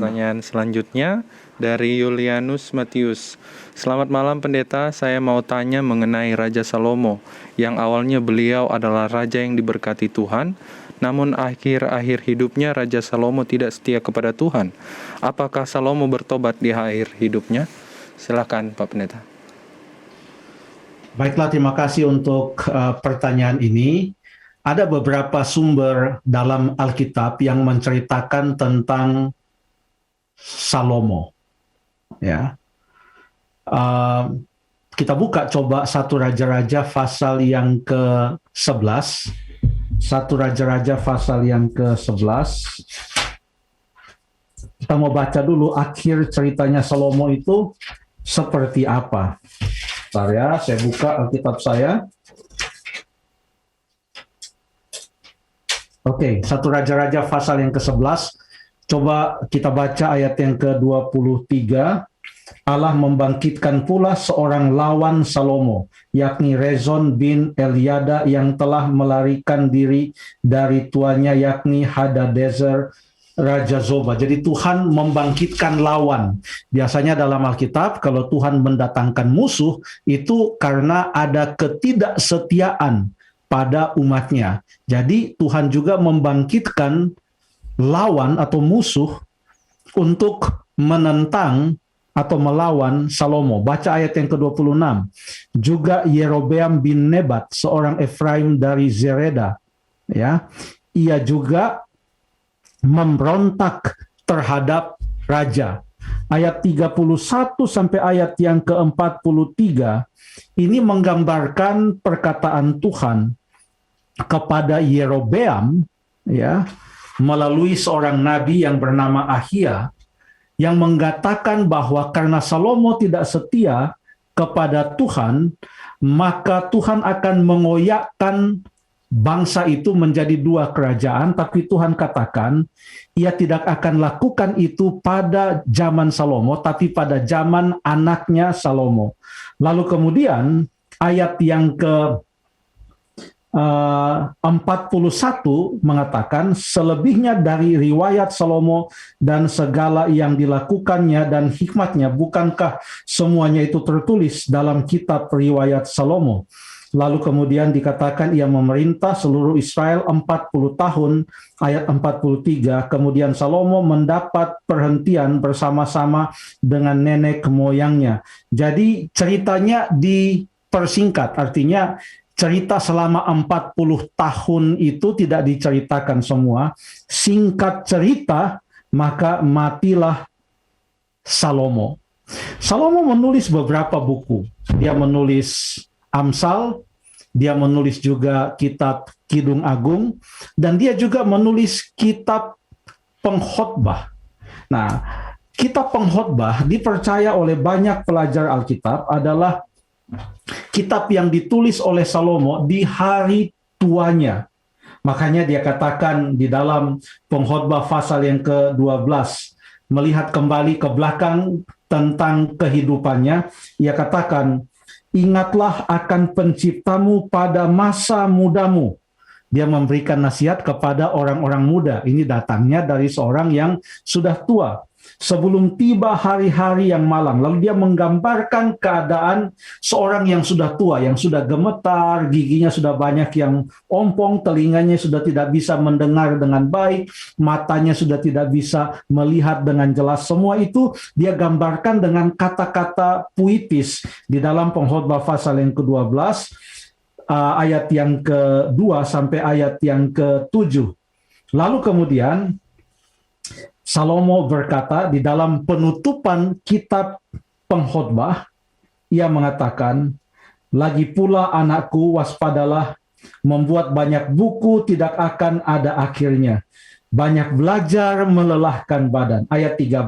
pertanyaan selanjutnya dari Julianus Matius. Selamat malam pendeta, saya mau tanya mengenai Raja Salomo, yang awalnya beliau adalah raja yang diberkati Tuhan, namun akhir-akhir hidupnya Raja Salomo tidak setia kepada Tuhan. Apakah Salomo bertobat di akhir hidupnya? Silakan Pak Pendeta. Baiklah, terima kasih untuk pertanyaan ini. Ada beberapa sumber dalam Alkitab yang menceritakan tentang Salomo. Ya, kita buka coba 1 Raja-Raja pasal yang ke-11. 1 Raja-Raja pasal yang ke-11. Kita mau baca dulu akhir ceritanya Salomo itu seperti apa. Bentar ya, saya buka Alkitab saya. Oke, 1 Raja-Raja pasal yang ke-11. Coba kita baca ayat yang ke-23. Allah membangkitkan pula seorang lawan Salomo, yakni Rezon bin Eliada yang telah melarikan diri dari tuannya, yakni Hadadezer Raja Zoba. Jadi Tuhan membangkitkan lawan. Biasanya dalam Alkitab kalau Tuhan mendatangkan musuh itu karena ada ketidaksetiaan pada umatnya. Jadi Tuhan juga membangkitkan lawan atau musuh untuk menentang atau melawan Salomo. Baca ayat yang ke-26. Juga Yerobeam bin Nebat, seorang Efraim dari Zereda, ya, ia juga memberontak terhadap raja. Ayat 31 sampai ayat yang ke-43 ini menggambarkan perkataan Tuhan kepada Yerobeam, ya, melalui seorang nabi yang bernama Ahia, yang mengatakan bahwa karena Salomo tidak setia kepada Tuhan, maka Tuhan akan mengoyakkan bangsa itu menjadi dua kerajaan, tapi Tuhan katakan ia tidak akan lakukan itu pada zaman Salomo, tapi pada zaman anaknya Salomo. Lalu kemudian ayat yang ke 41 mengatakan, selebihnya dari riwayat Salomo dan segala yang dilakukannya dan hikmatnya, bukankah semuanya itu tertulis dalam kitab riwayat Salomo? Lalu kemudian dikatakan ia memerintah seluruh Israel 40 tahun, ayat 43, kemudian Salomo mendapat perhentian bersama-sama dengan nenek moyangnya. Jadi ceritanya dipersingkat, artinya cerita selama 40 tahun itu tidak diceritakan semua. Singkat cerita, maka matilah Salomo. Salomo menulis beberapa buku. Dia menulis Amsal, dia menulis juga kitab Kidung Agung, dan dia juga menulis kitab Pengkhotbah. Nah, kitab Pengkhotbah dipercaya oleh banyak pelajar Alkitab adalah kitab yang ditulis oleh Salomo di hari tuanya. Makanya dia katakan di dalam Pengkhotbah pasal yang ke-12, melihat kembali ke belakang tentang kehidupannya, ia katakan, ingatlah akan penciptamu pada masa mudamu. Dia memberikan nasihat kepada orang-orang muda. Ini datangnya dari seorang yang sudah tua. Sebelum tiba hari-hari yang malang. Lalu dia menggambarkan keadaan seorang yang sudah tua, yang sudah gemetar, giginya sudah banyak yang ompong, telinganya sudah tidak bisa mendengar dengan baik, matanya sudah tidak bisa melihat dengan jelas. Semua itu dia gambarkan dengan kata-kata puitis di dalam Pengkhotbah pasal yang ke-12, ayat yang ke-2 sampai ayat yang ke-7. Lalu kemudian Salomo berkata di dalam penutupan kitab Pengkhotbah, ia mengatakan, lagi pula anakku, waspadalah, membuat banyak buku tidak akan ada akhirnya. Banyak belajar melelahkan badan. Ayat 13.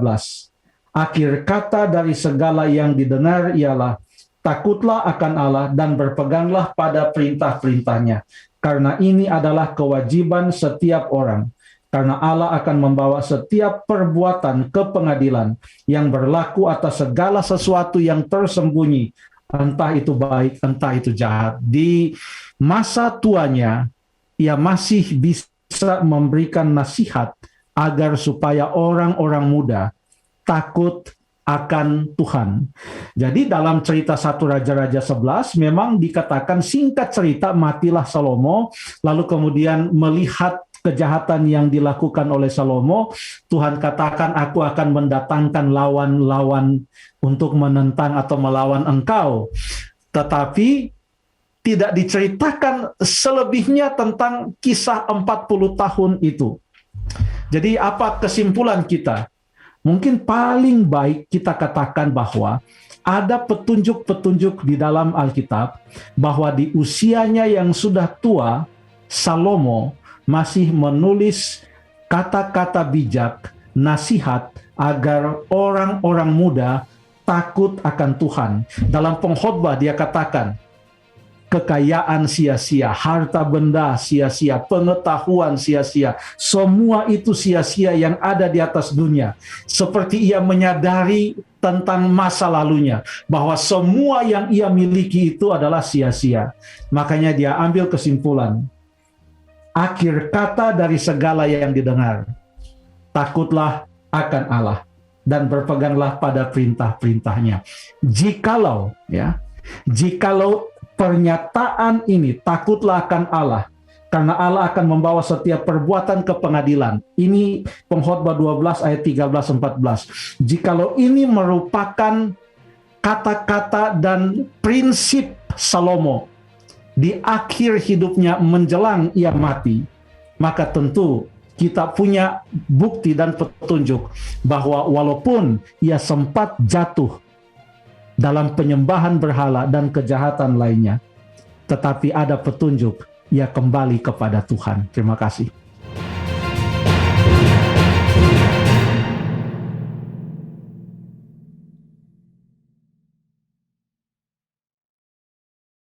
Akhir kata dari segala yang didengar ialah, takutlah akan Allah dan berpeganglah pada perintah-perintahnya. Karena ini adalah kewajiban setiap orang. Karena Allah akan membawa setiap perbuatan ke pengadilan yang berlaku atas segala sesuatu yang tersembunyi, entah itu baik, entah itu jahat. Di masa tuanya, ia masih bisa memberikan nasihat agar supaya orang-orang muda takut akan Tuhan. Jadi dalam cerita 1 Raja-Raja 11 memang dikatakan, singkat cerita, matilah Salomo, lalu kemudian melihat kejahatan yang dilakukan oleh Salomo, Tuhan katakan, aku akan mendatangkan lawan-lawan untuk menentang atau melawan engkau. Tetapi tidak diceritakan selebihnya tentang kisah 40 tahun itu. Jadi apa kesimpulan kita? Mungkin paling baik kita katakan bahwa ada petunjuk-petunjuk di dalam Alkitab bahwa di usianya yang sudah tua, Salomo masih menulis kata-kata bijak, nasihat agar orang-orang muda takut akan Tuhan. Dalam Pengkhotbah dia katakan, kekayaan sia-sia, harta benda sia-sia, pengetahuan sia-sia, semua itu sia-sia yang ada di atas dunia. Seperti ia menyadari tentang masa lalunya, bahwa semua yang ia miliki itu adalah sia-sia. Makanya dia ambil kesimpulan, akhir kata dari segala yang didengar, takutlah akan Allah dan berpeganglah pada perintah-perintahnya. Jikalau pernyataan ini, takutlah akan Allah, karena Allah akan membawa setiap perbuatan ke pengadilan. Ini Pengkhotbah 12 ayat 13-14. Jikalau ini merupakan kata-kata dan prinsip Salomo di akhir hidupnya menjelang ia mati, maka tentu kita punya bukti dan petunjuk bahwa walaupun ia sempat jatuh dalam penyembahan berhala dan kejahatan lainnya, tetapi ada petunjuk, ia kembali kepada Tuhan. Terima kasih.